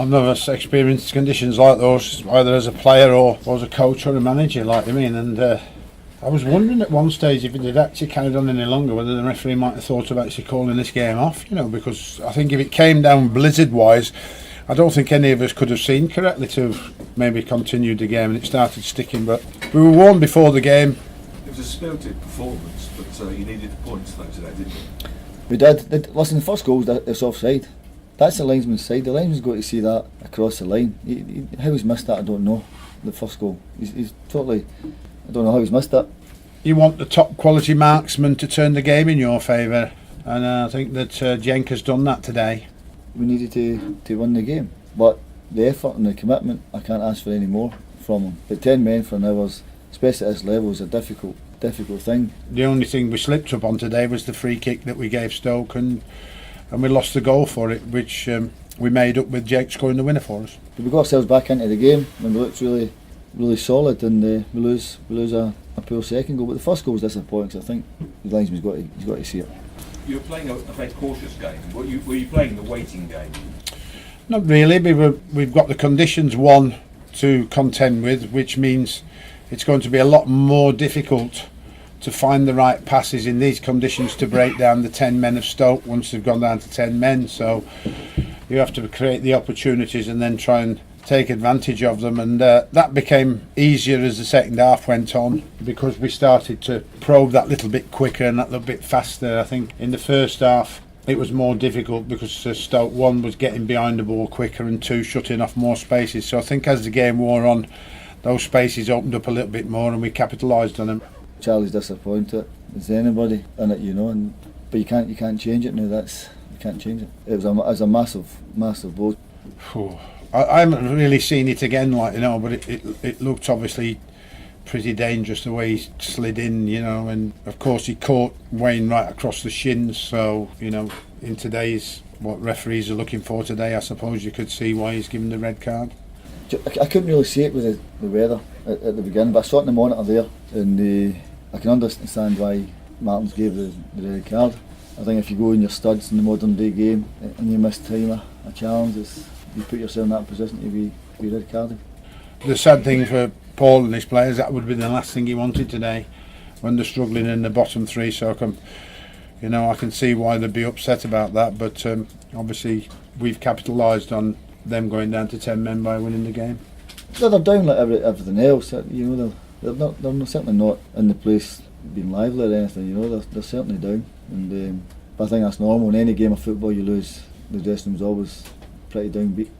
I've never experienced conditions like those, either as a player or as a coach or a manager, like you mean. And I was wondering at one stage if it had actually carried on any longer, whether the referee might have thought of actually calling this game off, because I think if it came down blizzard-wise, I don't think any of us could have seen correctly to have maybe continued the game, and it started sticking. But we were warned before the game. It was a spirited performance, but you needed points though today, didn't you? We did. Listen, the first goal is offside. That's the linesman's side. The linesman's got to see that across the line. How he's missed that, I don't know. The first goal, he's totally. I don't know how he's missed that. You want the top quality marksman to turn the game in your favour, and I think that Jenk has done that today. We needed to win the game, but the effort and the commitment, I can't ask for any more from him. But 10 men for an hour, especially at this level, is a difficult thing. The only thing we slipped up on today was the free kick that we gave Stoke, and we lost the goal for it, which we made up with Jake scoring the winner for us. But we got ourselves back into the game and we looked really solid, and we lose a poor second goal. But the first goal was disappointing, because I think the linesman's got to see it. You were playing a very cautious game. Were you playing the waiting game? Not really. We've got the conditions to contend with, which means it's going to be a lot more difficult to find the right passes in these conditions to break down the 10 men of Stoke once they've gone down to 10 men. So you have to create the opportunities and then try and take advantage of them, and that became easier as the second half went on, because we started to probe that little bit quicker and that little bit faster. I think in the first half it was more difficult because Stoke, one, was getting behind the ball quicker, and two, shutting off more spaces. So I think as the game wore on, those spaces opened up a little bit more and we capitalised on them. Charlie's disappointed as anybody in it, but you can't change it now. You can't change it. It was a massive blow. I haven't really seen it again, but it looked obviously pretty dangerous the way he slid in, and of course he caught Wayne right across the shins. So in today's what referees are looking for today, I suppose you could see why he's given the red card. I couldn't really see it with the weather at the beginning, but I saw it in the monitor there, and I can understand why Martins gave the red card. I think if you go in your studs in the modern day game and you miss time a challenge, you put yourself in that position to be red carded. The sad thing for Paul and his players, that would have been the last thing he wanted today when they're struggling in the bottom three. So I can see why they'd be upset about that, but obviously we've capitalised on them going down to 10 men by winning the game. They're down like everything else. They're certainly not in the place being lively or anything. They're certainly down, and but I think that's normal in any game of football. You lose, the dressing room's always pretty downbeat.